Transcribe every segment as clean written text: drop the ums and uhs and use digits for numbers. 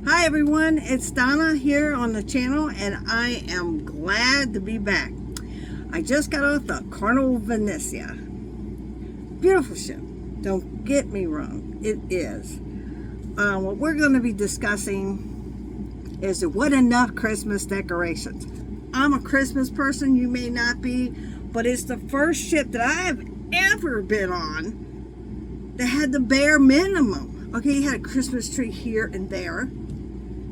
Hi everyone, it's Donna here on the channel and I am glad to be back. I just got off the Carnival Venecia. Beautiful ship, don't get me wrong, it is. What we're going to be discussing is there wasn't enough Christmas decorations. I'm a Christmas person, you may not be, but it's the first ship that I have ever been on that had the bare minimum. Okay, you had a Christmas tree here and there,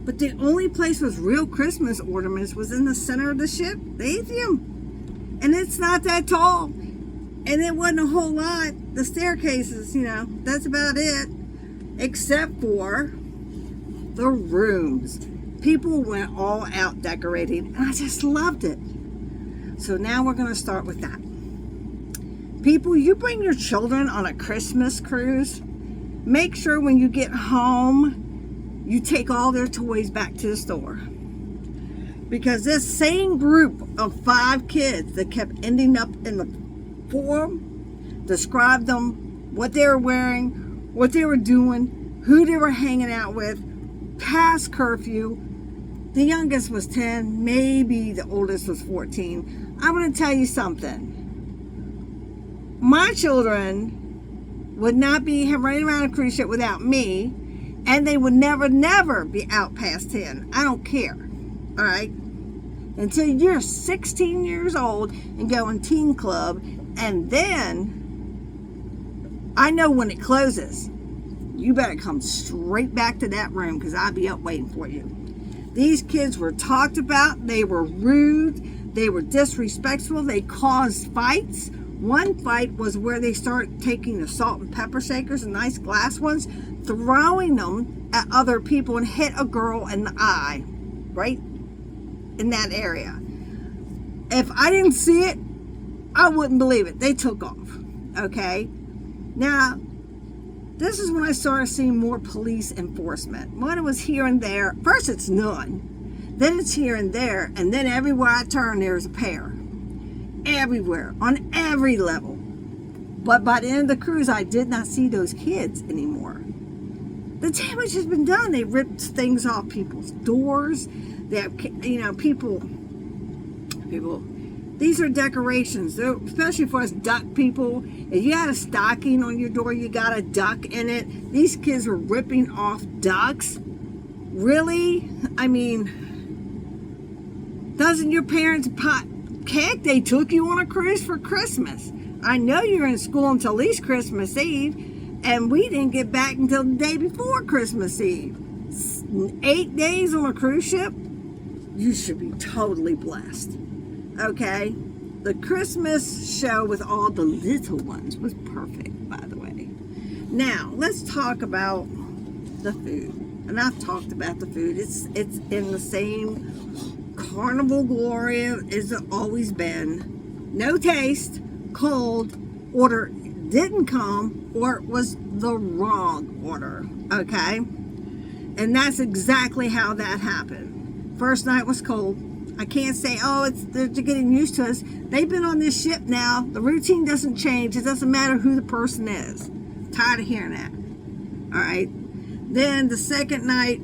but the only place with real Christmas ornaments was in the center of the ship, the atrium. And it's not that tall. And it wasn't a whole lot. The staircases, that's about it. Except for the rooms. People went all out decorating, and I just loved it. So now we're going to start with that. People, you bring your children on a Christmas cruise. Make sure when you get home, you take all their toys back to the store. Because this same group of 5 kids that kept ending up in the forum described them, what they were wearing, what they were doing, who they were hanging out with, past curfew. The youngest was 10, maybe the oldest was 14. I'm going to tell you something. My children would not be running around a cruise ship without me, and they would never be out past 10. I don't care. All right? Until you're 16 years old and go in teen club, and then I know when it closes, you better come straight back to that room because I'll be up waiting for you. These kids were talked about. They were rude. They were disrespectful. They caused fights. One fight was where they started taking the salt and pepper shakers, the nice glass ones, throwing them at other people, and hit a girl in the eye, right in that area. If I didn't see it, I wouldn't believe it. They took off. Okay? Now, this is when I started seeing more police enforcement. When it was here and there, first it's none, then it's here and there, and then everywhere I turn, there's a pair. Everywhere, on every level. But by the end of the cruise, I did not see those kids anymore. The damage has been done. They ripped things off people's doors. They have, people, these are decorations. They're, especially for us duck people. If you had a stocking on your door, you got a duck in it. These kids were ripping off ducks. Really? I mean, doesn't your parents pot heck, they took you on a cruise for Christmas. I know you're in school until at least Christmas Eve, and we didn't get back until the day before Christmas Eve. 8 days on a cruise ship? You should be totally blessed. Okay? The Christmas show with all the little ones was perfect, by the way. Now, let's talk about the food. And I've talked about the food. It's in the same Carnival glory as it always been. No taste, cold, order didn't come, or it was the wrong order. Okay? And that's exactly how that happened. First night was cold. I can't say, they're getting used to us. They've been on this ship now. The routine doesn't change. It doesn't matter who the person is. Tired of hearing that. All right? Then the second night,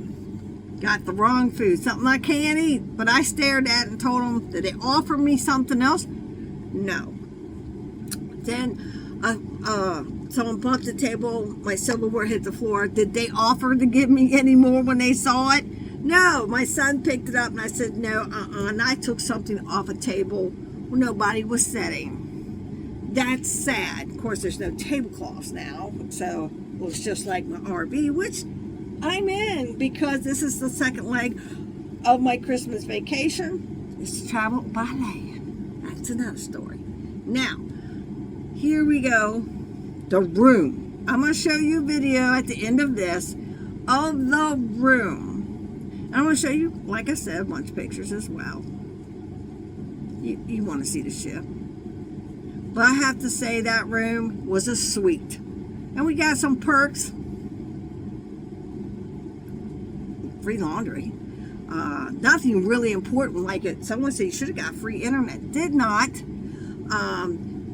got the wrong food, something I can't eat, but I stared at it and told them, did they offer me something else? No. Then someone bumped the table, my silverware hit the floor. Did they offer to give me any more when they saw it? No. My son picked it up and I said no, and I took something off a table where nobody was sitting. That's sad. Of course, there's no tablecloths now, so it looks just like my RV, which I'm in because this is the second leg of my Christmas vacation. It's to travel by land. That's another story. Now, here we go. The room. I'm going to show you a video at the end of this of the room. I'm going to show you, like I said, a bunch of pictures as well. You want to see the ship. But I have to say that room was a suite. And we got some perks. Free laundry. Nothing really important like it. Someone said you should have got free internet. Did not.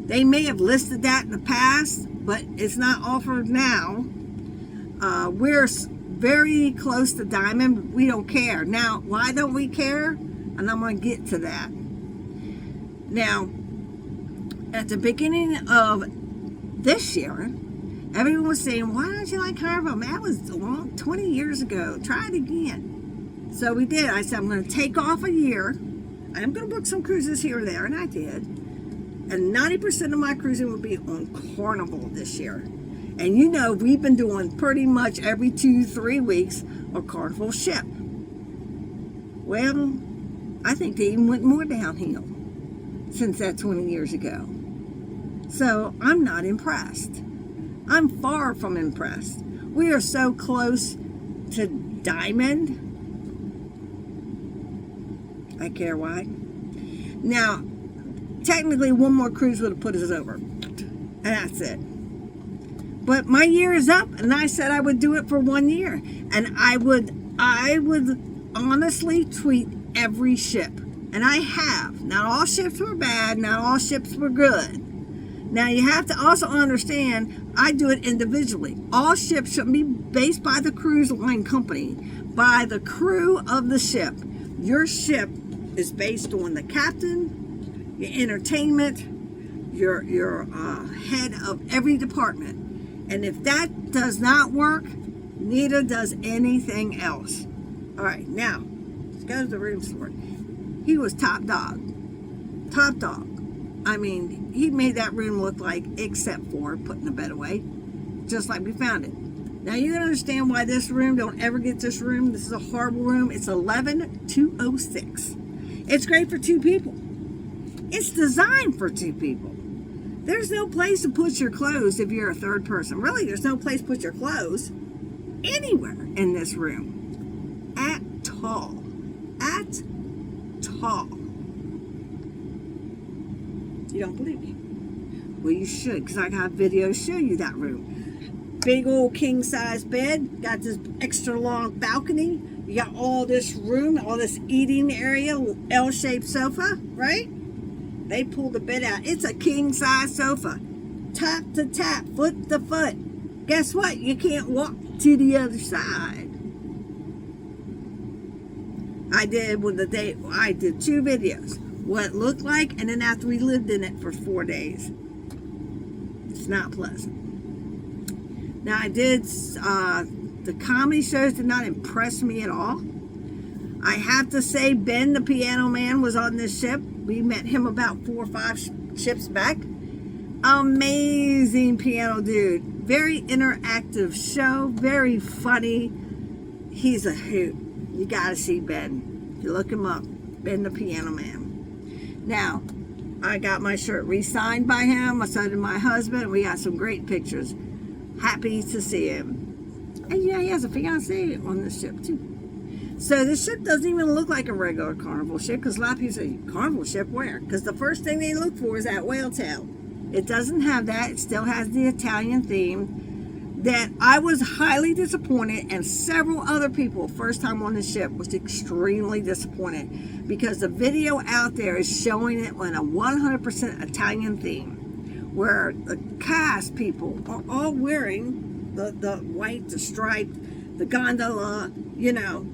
They may have listed that in the past, but it's not offered now. We're very close to diamond. We don't care. Now, why don't we care? And I'm going to get to that. Now, at the beginning of this year, everyone was saying, why don't you like Carnival? That was 20 years ago. Try it again. So we did. I said, I'm going to take off a year. I'm going to book some cruises here or there, and I did. And 90% of my cruising will be on Carnival this year. And you know, we've been doing pretty much every 2-3 weeks a Carnival ship. Well, I think they even went more downhill since that 20 years ago. So I'm not impressed. I'm far from impressed. We are so close to diamond. I care why. Now, technically one more cruise would have put us over. And that's it. But my year is up, and I said I would do it for 1 year. And I would honestly tweet every ship. And I have. Not all ships were bad, not all ships were good. Now you have to also understand, I do it individually. All ships should be based by the cruise line company, by the crew of the ship. Your ship is based on the captain, your entertainment, your head of every department. And if that does not work, neither does anything else. All right, now, let's go to the room story. He was top dog. Top dog. I mean, he made that room look like, except for putting the bed away, just like we found it. Now, you understand why this room, don't ever get this room. This is a horrible room. It's 11206. It's great for 2 people. It's designed for 2 people. There's no place to put your clothes if you're a third person. Really, there's no place to put your clothes anywhere in this room. At all. At all. You don't believe me? Well, you should, because I got videos show you that room. Big old king-size bed. Got this extra long balcony. You got all this room, all this eating area, L-shaped sofa, right? They pulled the bed out. It's a king-size sofa. Top to top, foot to foot. Guess what? You can't walk to the other side. I did 2 videos. What it looked like, and then after we lived in it for 4 days. It's not pleasant. Now, I did, the comedy shows did not impress me at all. I have to say, Ben, the piano man, was on this ship. We met him about 4 or 5 ships back. Amazing piano dude. Very interactive show. Very funny. He's a hoot. You gotta see Ben. You look him up. Ben, the piano man. Now, I got my shirt re-signed by him. So did my husband. We got some great pictures. Happy to see him. And yeah, he has a fiance on this ship too. So this ship doesn't even look like a regular Carnival ship, because a lot of people say, Carnival ship where? Because the first thing they look for is that whale tail. It doesn't have that. It still has the Italian theme. That I was highly disappointed, and several other people, first time on the ship, was extremely disappointed, because the video out there is showing it on a 100% Italian theme, where the cast people are all wearing the white, the striped, the gondola, you know.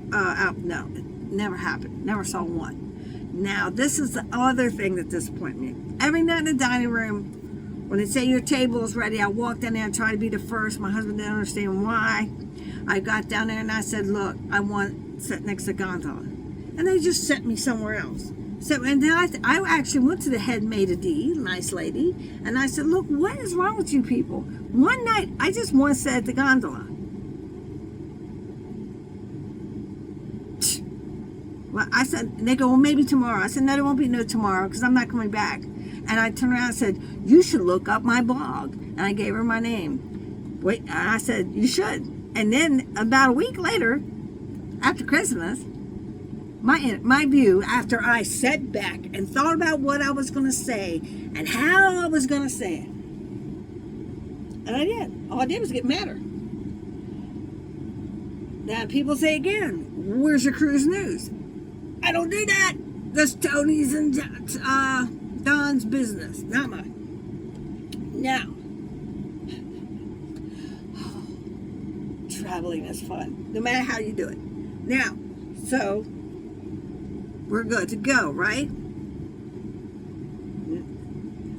No, it never happened. Never saw one. Now, this is the other thing that disappointed me. Every night in the dining room, when they say your table is ready, I walked down there and tried to be the first. My husband didn't understand why. I got down there and I said, look, I want to sit next to gondola. And they just sent me somewhere else. So, and then I actually went to the head maitre d', nice lady, and I said, look, what is wrong with you people? One night, I just want to sit at the gondola. Well, I said, and they go, well, maybe tomorrow. I said, no, there won't be no tomorrow, because I'm not coming back. And I turned around and said, you should look up my blog. And I gave her my name. Wait, and I said, you should. And then about a week later, after Christmas, my view, after I sat back and thought about what I was going to say and how I was going to say it. And I did. All I did was get madder. Now people say again, where's your cruise news? I don't do that. That's Tony's and Don's business, not mine. Now, traveling is fun, no matter how you do it. Now, so we're good to go, right?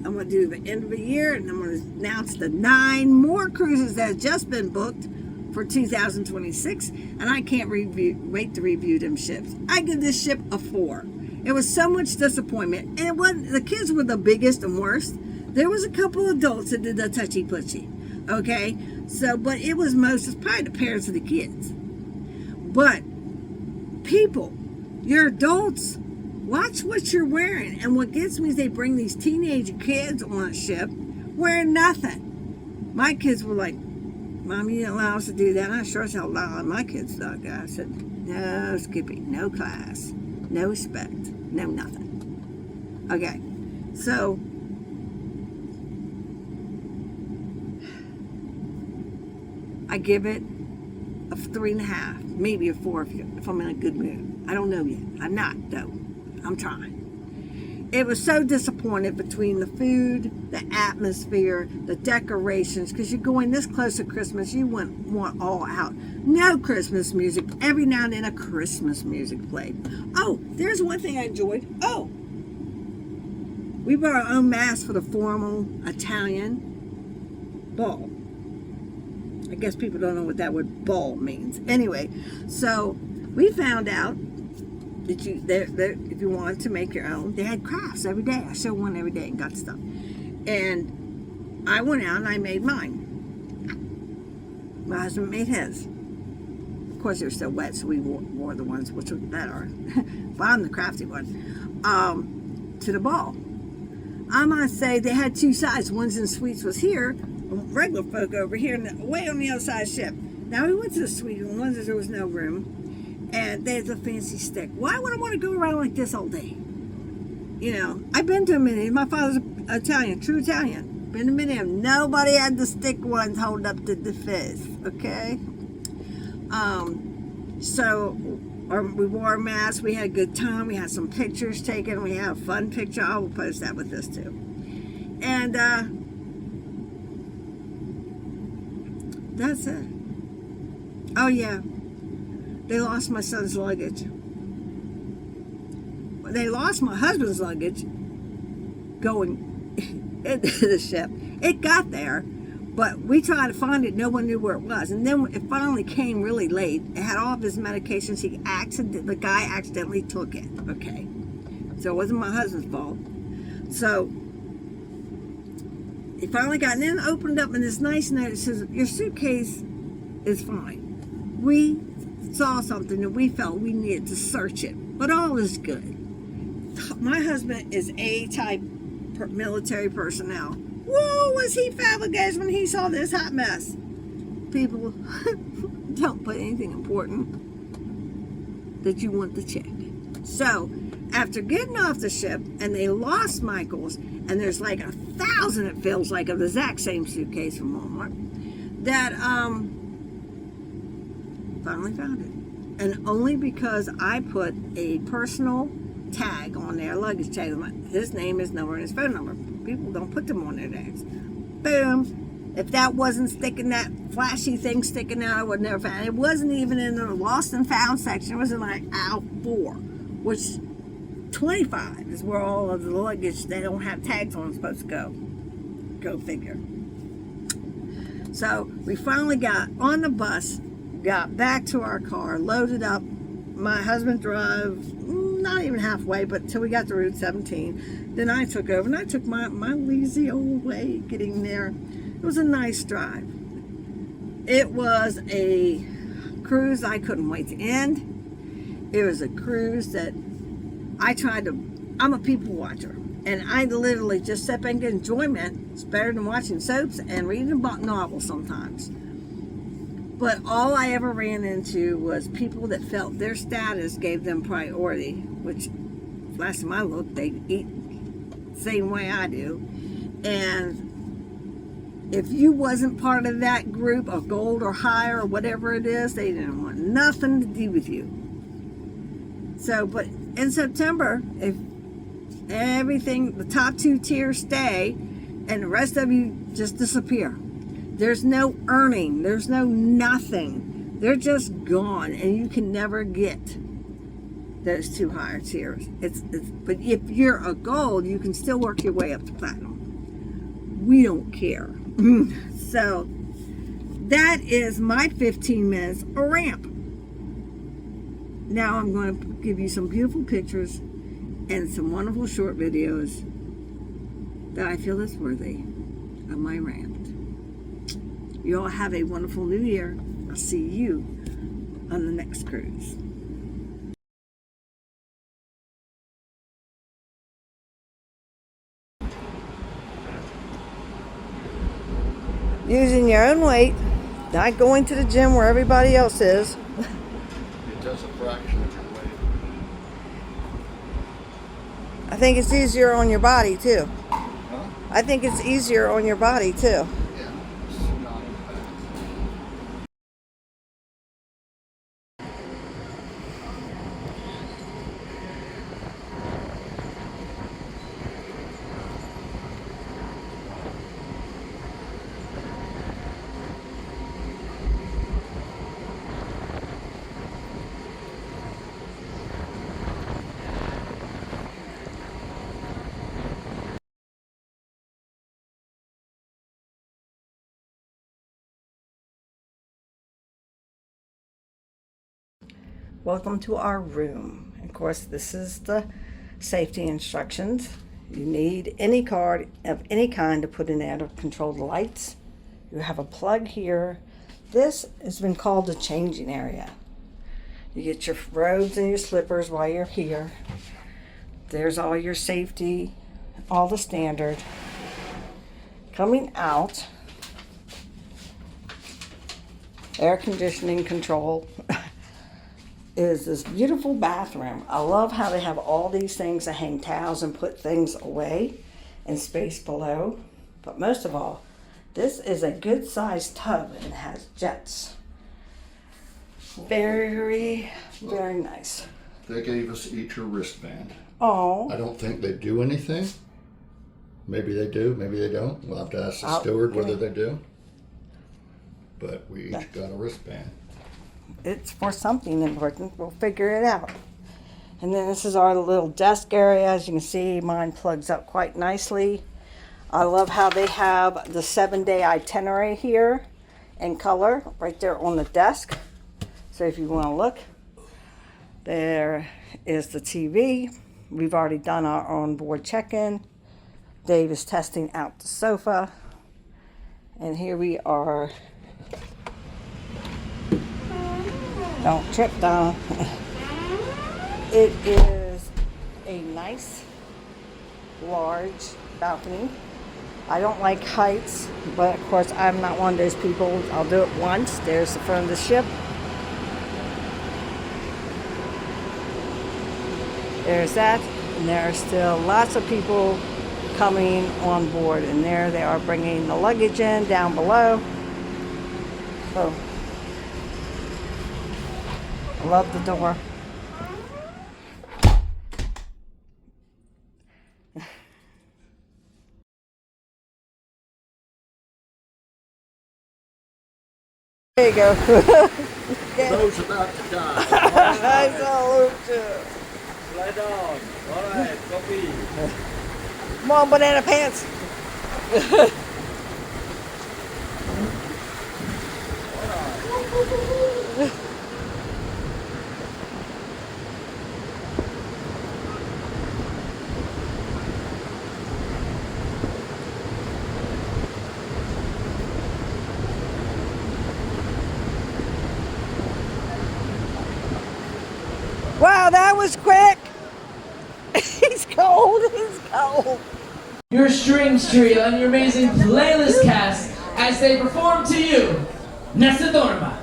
I'm going to do the end of the year, and I'm going to announce the 9 more cruises that have just been booked for 2026, and I can't wait to review them ships. I give this ship a 4. It was so much disappointment, and it wasn't, the kids were the biggest and worst. There was a couple adults that did the touchy-pushy, okay? So, but it was it's probably the parents of the kids. But people, you're adults, watch what you're wearing. And what gets me is they bring these teenage kids on a ship wearing nothing. My kids were like, Mom, you didn't allow us to do that. And I sure as hell allowed my kids to do that. I said, no, Skippy, no class, no respect, no nothing. Okay, so I give it a 3.5, maybe a 4 if I'm in a good mood. I don't know yet. I'm not, though. I'm trying. It was so disappointed between the food, the atmosphere, the decorations, because you're going this close to Christmas, you want all out. No Christmas music. Every now and then a Christmas music played. Oh, there's one thing I enjoyed. Oh, we brought our own mask for the formal Italian ball. I guess people don't know what that word ball means. Anyway, so we found out that if you wanted to make your own, they had crafts every day. I showed one every day and got stuff. And I went out and I made mine. My husband made his. Of course, they were still wet, so we wore the ones which were better. But I'm the crafty one. To the ball. I must say they had 2 sides. One's in suites was here, regular folk over here, and way on the other side of the ship. Now we went to the suite, and one there was no room. And there's a fancy stick. Why would I want to go around like this all day? You know, I've been to many. My father's Italian, true Italian. Been to many of them. Nobody had the stick ones hold up to the fist, okay? So we wore a mask. We had a good time. We had some pictures taken. We had a fun picture. I will post that with this too. And that's it. Oh, yeah. They lost my son's luggage. They lost my husband's luggage going into the ship. It got there, but we tried to find it. No one knew where it was. And then it finally came really late. It had all of his medications. The guy accidentally took it. Okay. So it wasn't my husband's fault. So he finally got in and opened up, and this nice note. It says, your suitcase is fine. We saw something and we felt we needed to search it, but all is good. My husband is A-type military personnel. Whoa, was he flabbergasted when he saw this hot mess? People, don't put anything important that you want to check. So after getting off the ship, and they lost Michael's, and there's like 1,000, it feels like, of the exact same suitcase from Walmart, that finally found it. And only because I put a personal tag on their luggage tag. His name, his number, and his phone number. People don't put them on their tags. Boom. If that wasn't sticking, that flashy thing sticking out, I would never find it. It wasn't even in the lost and found section. It was in like aisle 4, which 25 is where all of the luggage they don't have tags on is supposed to go. Go figure. So we finally got on the bus, got back to our car, loaded up. My husband drove not even halfway, but until we got to Route 17. Then I took over, and I took my lazy old way getting there. It was a nice drive. It was a cruise I couldn't wait to end. It was a cruise that I'm a people watcher, and I literally just sit back and get enjoyment. It's better than watching soaps and reading about novels sometimes. But all I ever ran into was people that felt their status gave them priority, which last time I looked, they eat the same way I do. And if you wasn't part of that group of gold or higher or whatever it is, they didn't want nothing to do with you. So, but in September, if everything, the top 2 tiers stay and the rest of you just disappear. There's no earning. There's no nothing. They're just gone, and you can never get those 2 higher tiers. But if you're a gold, you can still work your way up to platinum. We don't care. So that is my 15 minutes a ramp. Now I'm going to give you some beautiful pictures and some wonderful short videos that I feel is worthy of my rant. You all have a wonderful new year. I'll see you on the next cruise. Using your own weight, not going to the gym where everybody else is. It does a fraction of your weight. I think it's easier on your body too. Huh? I think it's easier on your body too. Yeah, it's not as bad. Welcome to our room. Of course, this is the safety instructions. You need any card of any kind to put in there to control the lights. You have a plug here. This has been called the changing area. You get your robes and your slippers while you're here. There's all your safety, all the standard. Coming out, air conditioning control. Is this beautiful bathroom. I love how they have all these things to hang towels and put things away and space below. But most of all, this is a good sized tub and it has jets. Very, very nice. They gave us each a wristband. Oh. I don't think they do anything. Maybe they do, maybe they don't. We'll have to ask the steward whether they do. But we each got a wristband. It's for something important. We'll figure it out. And then this is our little desk area. As you can see, mine plugs up quite nicely. I love how they have the 7-day itinerary here in color right there on the desk. So if you want to look, there is the TV. We've already done our onboard check-in. Dave is testing out the sofa. And here we are. Don't trip, Donna. It is a nice, large balcony. I don't like heights, but of course I'm not one of those people. I'll do it once. There's the front of the ship. There's that. And there are still lots of people coming on board. And there they are bringing the luggage in down below. So, I love the door. There you go. Those about to die. I salute you. Slide on. All right, copy. Come on, banana pants. Wow, that was quick. He's cold. He's cold. Your strings trio and your amazing playlist cast as they perform to you Nessa Dorma.